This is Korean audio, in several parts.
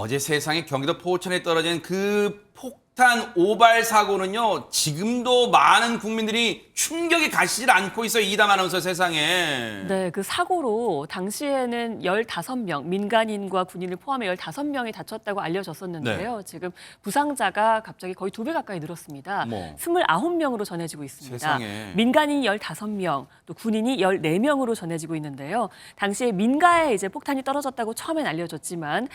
어제 세상에 경기도 포천에 떨어진 그 폭탄 오발 사고는요, 지금도 많은 국민들이 충격이 가시질 않고 있어요. 이담 아나운서 세상에. 네, 그 사고로 당시에는 15명, 민간인과 군인을 포함해 15명이 다쳤다고 알려졌었는데요. 지금 부상자가 갑자기 거의 2배 가까이 늘었습니다. 29명으로 전해지고 있습니다. 세상에. 민간인이 15명, 또 군인이 14명으로 전해지고 있는데요. 당시에 민가에 이제 폭탄이 떨어졌다고 처음엔 알려졌지만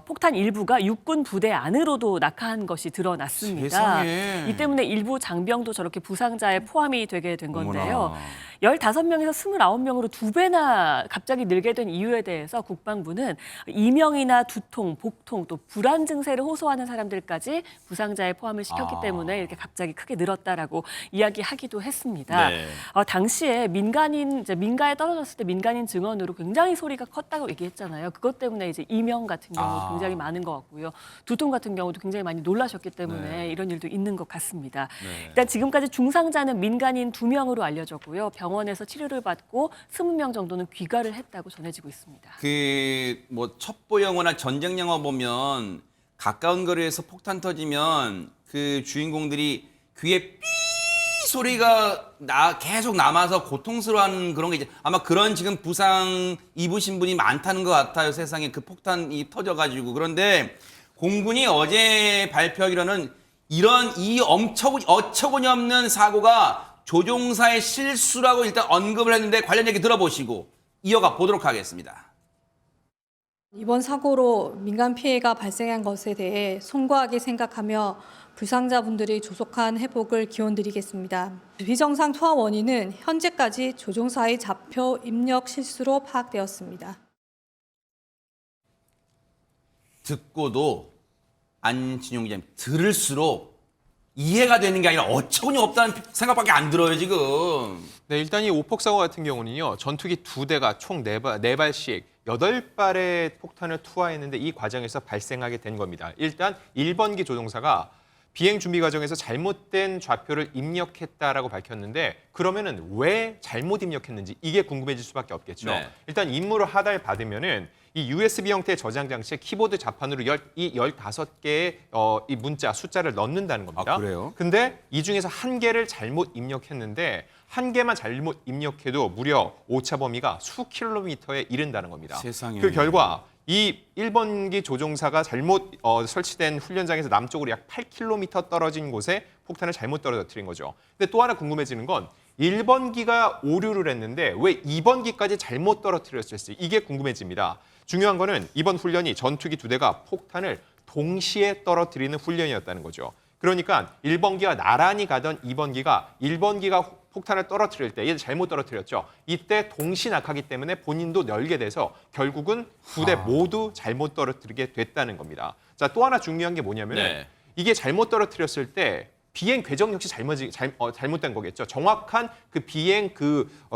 폭탄 일부가 육군 부대 안으로도 낙하한 것이 드러났습니다. 세상에. 이 때문에 일부 장병도 저렇게 부상자에 포함이 되게 된 건데요. 어머나. 15명에서 29명으로 2배나 갑자기 늘게 된 이유에 대해서 국방부는 이명이나 두통, 복통, 또 불안 증세를 호소하는 사람들까지 부상자에 포함을 시켰기 때문에 이렇게 갑자기 크게 늘었다라고 이야기하기도 했습니다. 네. 당시에 민가에 떨어졌을 때 민간인 증언으로 굉장히 소리가 컸다고 얘기했잖아요. 그것 때문에 이제 이명 같은 경우 굉장히 많은 것 같고요. 두통 같은 경우도 굉장히 많이 놀라셨기 때문에 이런 일도 있는 것 같습니다. 일단 지금까지 중상자는 민간인 2명으로 알려졌고요. 병원에서 치료를 받고 20명 정도는 귀가를 했다고 전해지고 있습니다. 뭐 첩보 영화나 전쟁 영화 보면 가까운 거리에서 폭탄 터지면 그 주인공들이 귀에 삐 소리가 계속 남아서 고통스러워하는 그런 게 이제 아마 그런 지금 부상 입으신 분이 많다는 것 같아요. 세상에 그 폭탄이 터져가지고. 그런데 공군이 어제 발표하기로는 이런 이 어처구니 없는 사고가 조종사의 실수라고 일단 언급을 했는데 관련 얘기 들어보시고 이어가 보도록 하겠습니다. 이번 사고로 민간 피해가 발생한 것에 대해 송구하게 생각하며 불상자분들의 조속한 회복을 기원드리겠습니다. 비정상 투하 원인은 현재까지 조종사의 좌표 입력 실수로 파악되었습니다. 듣고도 안진용 기자님 들을수록 이해가 되는 게 아니라 어처구니 없다는 생각밖에 안 들어요 지금. 네, 일단 이 오폭 사고 같은 경우는요. 전투기 2대가 총 4발씩 8발의 폭탄을 투하했는데 이 과정에서 발생하게 된 겁니다. 일단 1번기 조종사가 비행 준비 과정에서 잘못된 좌표를 입력했다라고 밝혔는데 그러면은 왜 잘못 입력했는지 이게 궁금해질 수밖에 없겠죠. 네. 일단 임무를 하달받으면은 이 USB 형태의 저장 장치에 키보드 자판으로 이 15개의 이 문자, 숫자를 넣는다는 겁니다. 아, 그래요? 근데 이 중에서 1개를 잘못 입력했는데 1개만 잘못 입력해도 무려 오차 범위가 수 킬로미터에 이른다는 겁니다. 세상에. 그 결과 이 1번기 조종사가 잘못 설치된 훈련장에서 남쪽으로 약 8km 떨어진 곳에 폭탄을 잘못 떨어뜨린 거죠. 근데 또 하나 궁금해지는 건 1번기가 오류를 했는데 왜 2번기까지 잘못 떨어뜨렸을지 이게 궁금해집니다. 중요한 거는 이번 훈련이 전투기 2대가 폭탄을 동시에 떨어뜨리는 훈련이었다는 거죠. 그러니까 1번기가 나란히 가던 2번기가 1번기가 폭탄을 떨어뜨릴 때 얘를 잘못 떨어뜨렸죠. 이때 동시 낙하기 때문에 본인도 열게 돼서 결국은 2대 모두 잘못 떨어뜨리게 됐다는 겁니다. 자, 또 하나 중요한 게 뭐냐면 네. 이게 잘못 떨어뜨렸을 때 비행 궤적 역시 잘못된 거겠죠. 정확한 그 비행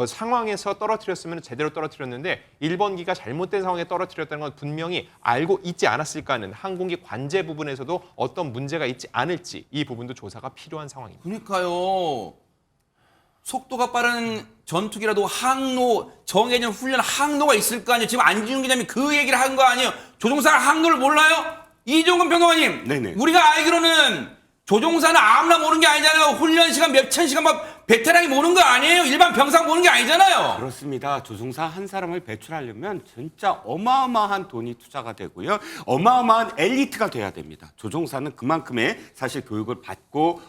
상황에서 떨어뜨렸으면 제대로 떨어뜨렸는데 1번기가 잘못된 상황에 떨어뜨렸다는 건 분명히 알고 있지 않았을까 하는 항공기 관제 부분에서도 어떤 문제가 있지 않을지 이 부분도 조사가 필요한 상황입니다. 그러니까요. 속도가 빠른 전투기라도 정해진 훈련 항로가 있을 거 아니에요. 지금 안진용 기자님이 그 얘기를 한 거 아니에요. 조종사가 항로를 몰라요? 이종근 평론가님. 네네. 우리가 알기로는 조종사는 아무나 모르는 게 아니잖아요. 훈련 시간 몇천 시간 막 베테랑이 모르는 거 아니에요. 일반 병사 모르는 게 아니잖아요. 그렇습니다. 조종사 한 사람을 배출하려면 진짜 어마어마한 돈이 투자가 되고요. 어마어마한 엘리트가 돼야 됩니다. 조종사는 그만큼의 사실 교육을 받고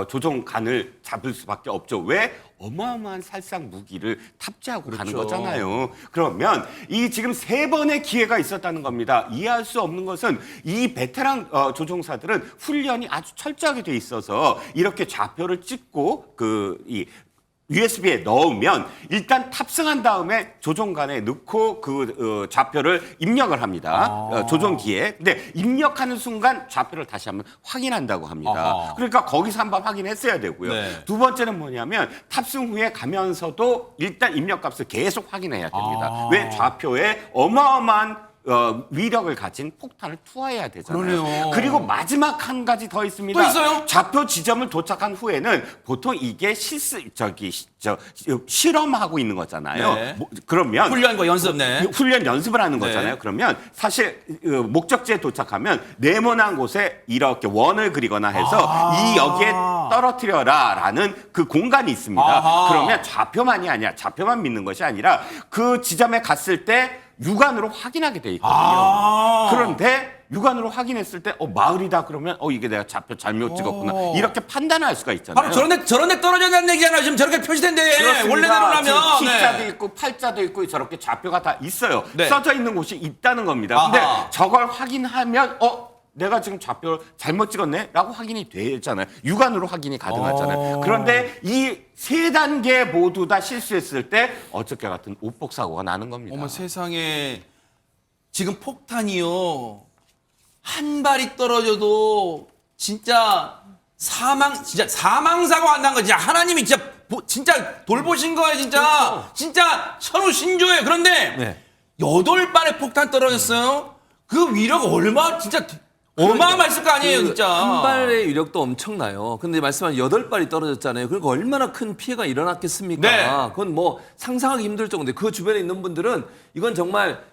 조종관을 잡을 수밖에 없죠. 왜? 어마어마한 살상 무기를 탑재하고 가는 거잖아요. 그러면 이 지금 3번의 기회가 있었다는 겁니다. 이해할 수 없는 것은 이 베테랑 조종사들은 훈련이 아주 철저하게 돼 있어서 이렇게 좌표를 찍고 이 USB에 넣으면 일단 탑승한 다음에 조종관에 넣고 좌표를 입력을 합니다. 조종기에. 근데 입력하는 순간 좌표를 다시 한번 확인한다고 합니다. 그러니까 거기서 한번 확인했어야 되고요. 네. 두 번째는 뭐냐면 탑승 후에 가면서도 일단 입력값을 계속 확인해야 됩니다. 왜? 좌표에 어마어마한 위력을 가진 폭탄을 투하해야 되잖아요. 그러네요. 그리고 마지막 한 가지 더 있습니다. 또 있어요? 좌표 지점을 도착한 후에는 보통 이게 실험하고 있는 거잖아요. 네. 그러면 훈련과 연습, 네. 훈련 연습을 하는 거잖아요. 네. 그러면 사실 목적지에 도착하면 네모난 곳에 이렇게 원을 그리거나 해서 이 여기에 떨어뜨려라라는 그 공간이 있습니다. 아하. 그러면 좌표만이 아니라 좌표만 믿는 것이 아니라 그 지점에 갔을 때 육안으로 확인하게 돼 있거든요. 그런데 육안으로 확인했을 때 마을이다 그러면 이게 내가 좌표 잘못 찍었구나 이렇게 판단할 수가 있잖아요. 바로 저런데 떨어졌다는 얘기잖아요. 지금 저렇게 표시된대. 그렇습니다. 원래대로라면. 지금 T자도 네. 있고 팔자도 있고 저렇게 좌표가 다 있어요. 네. 써져 있는 곳이 있다는 겁니다. 아하. 근데 저걸 확인하면 내가 지금 좌표를 잘못 찍었네? 라고 확인이 되잖아요. 육안으로 확인이 가능하잖아요. 그런데 이 세 단계 모두 다 실수했을 때 어저께 같은 오폭 사고가 나는 겁니다. 어머 세상에 지금 폭탄이요 한 발이 떨어져도 진짜 사망 사고 안 난 거 진짜 하나님이 진짜 돌보신 거예요 진짜 그렇죠. 진짜 천우신조예요. 그런데 네. 8발의 폭탄 떨어졌어요. 그 위력 얼마 진짜 어마어마했을 거 아니에요 진짜. 한 발의 위력도 엄청나요. 근데 말씀한 8발이 떨어졌잖아요. 그러니까 얼마나 큰 피해가 일어났겠습니까? 네. 그건 뭐 상상하기 힘들 정도인데 그 주변에 있는 분들은 이건 정말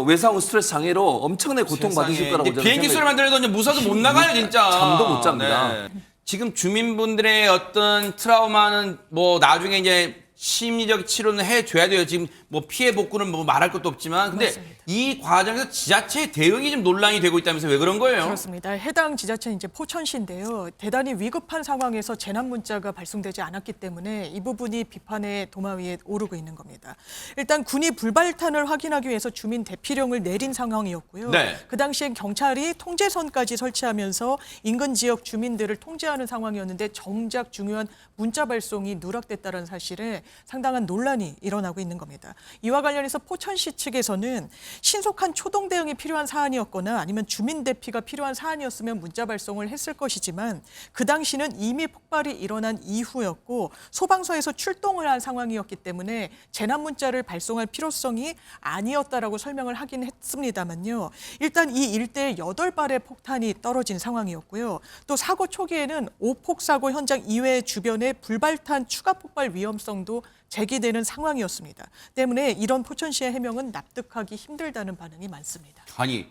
외상 후 스트레스 장애로 엄청나게 고통받으실 거라고 저는 비행기 소리만 들려도 이제 무서워서 못 나가요 진짜. 잠도 못 잡니다. 네. 지금 주민분들의 어떤 트라우마는 뭐 나중에 이제 심리적 치료는 해줘야 돼요. 지금 뭐 피해 복구는 뭐 말할 것도 없지만 근데 이 과정에서 지자체의 대응이 좀 논란이 되고 있다면서 왜 그런 거예요? 그렇습니다. 해당 지자체는 이제 포천시인데요. 대단히 위급한 상황에서 재난 문자가 발송되지 않았기 때문에 이 부분이 비판의 도마 위에 오르고 있는 겁니다. 일단 군이 불발탄을 확인하기 위해서 주민 대피령을 내린 상황이었고요. 네. 그 당시엔 경찰이 통제선까지 설치하면서 인근 지역 주민들을 통제하는 상황이었는데 정작 중요한 문자 발송이 누락됐다는 사실에 상당한 논란이 일어나고 있는 겁니다. 이와 관련해서 포천시 측에서는 신속한 초동 대응이 필요한 사안이었거나 아니면 주민 대피가 필요한 사안이었으면 문자 발송을 했을 것이지만 그 당시는 이미 폭발이 일어난 이후였고 소방서에서 출동을 한 상황이었기 때문에 재난 문자를 발송할 필요성이 아니었다라고 설명을 하긴 했습니다만요. 일단 이 일대에 8발의 폭탄이 떨어진 상황이었고요. 또 사고 초기에는 오폭 사고 현장 이외의 주변에 불발탄 추가 폭발 위험성도 제기되는 상황이었습니다. 때문에 이런 포천시의 해명은 납득하기 힘들다는 반응이 많습니다. 아니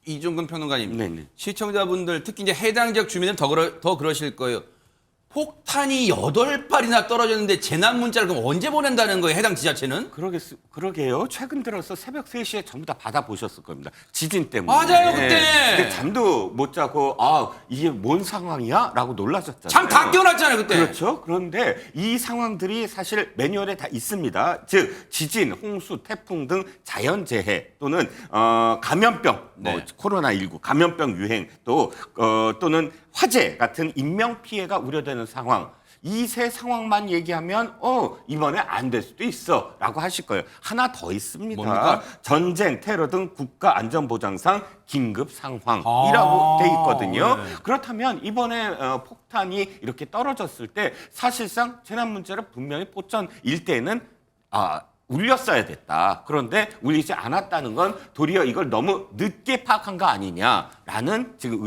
이종근 평론가님, 네네. 시청자분들 특히 이제 해당 지역 주민은 더 그러실 거예요. 폭탄이 8발이나 떨어졌는데 재난 문자를 그럼 언제 보낸다는 거예요? 해당 지자체는? 그러게요. 최근 들어서 새벽 3시에 전부 다 받아보셨을 겁니다. 지진 때문에. 맞아요, 그때. 근데 잠도 못 자고 이게 뭔 상황이야? 라고 놀라셨잖아요. 잠 다 깨어났잖아요 그때. 그렇죠. 그런데 이 상황들이 사실 매뉴얼에 다 있습니다. 즉 지진, 홍수, 태풍 등 자연재해 또는 감염병, 네. 코로나19 감염병 유행 또는 화재 같은 인명 피해가 우려되는 상황. 이 세 상황만 얘기하면 이번에 안 될 수도 있어라고 하실 거예요. 하나 더 있습니다. 뭡니까? 전쟁, 테러 등 국가 안전보장상 긴급 상황이라고 돼 있거든요. 네. 그렇다면 이번에 폭탄이 이렇게 떨어졌을 때 사실상 재난 문자를 분명히 포천 일대에는 울렸어야 됐다. 그런데 울리지 않았다는 건 도리어 이걸 너무 늦게 파악한 거 아니냐라는 지금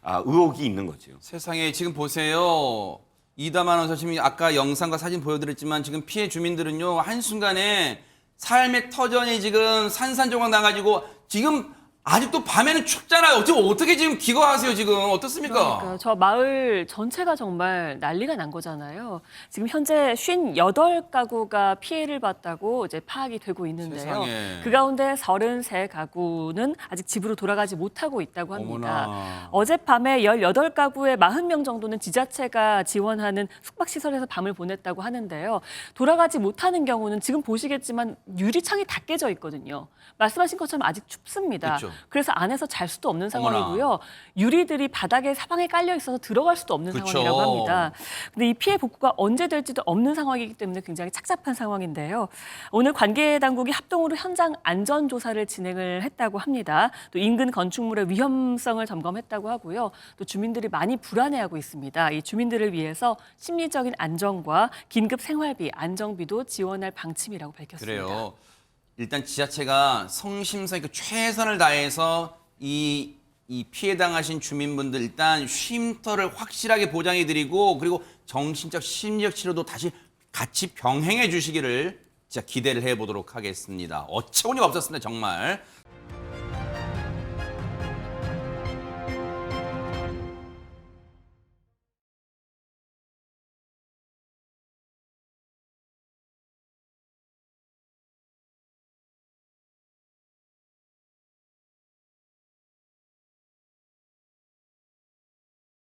의혹이 있는 거죠. 세상에 지금 보세요. 이담 아나운서 지금 아까 영상과 사진 보여드렸지만 지금 피해 주민들은요 한순간에 삶의 터전이 지금 산산조각 나가지고 지금 아직도 밤에는 춥잖아요. 어떻게 지금 기거하세요 지금 어떻습니까? 그러니까 저 마을 전체가 정말 난리가 난 거잖아요. 지금 현재 58가구가 피해를 봤다고 이제 파악이 되고 있는데요. 세상에. 그 가운데 33가구는 아직 집으로 돌아가지 못하고 있다고 합니다. 어머나. 어젯밤에 18가구의 40명 정도는 지자체가 지원하는 숙박시설에서 밤을 보냈다고 하는데요. 돌아가지 못하는 경우는 지금 보시겠지만 유리창이 다 깨져 있거든요. 말씀하신 것처럼 아직 춥습니다. 그렇죠. 그래서 안에서 잘 수도 없는 어머나. 상황이고요. 유리들이 바닥에 사방에 깔려 있어서 들어갈 수도 없는 그쵸. 상황이라고 합니다. 근데 이 피해 복구가 언제 될지도 없는 상황이기 때문에 굉장히 착잡한 상황인데요. 오늘 관계 당국이 합동으로 현장 안전 조사를 진행을 했다고 합니다. 또 인근 건축물의 위험성을 점검했다고 하고요. 또 주민들이 많이 불안해하고 있습니다. 이 주민들을 위해서 심리적인 안정과 긴급 생활비, 안정비도 지원할 방침이라고 밝혔습니다. 그래요. 일단 지자체가 성심성 있게 최선을 다해서 이 피해 당하신 주민분들 일단 쉼터를 확실하게 보장해드리고 그리고 정신적 심리적 치료도 다시 같이 병행해 주시기를 진짜 기대를 해보도록 하겠습니다. 어처구니가 없었습니다 정말.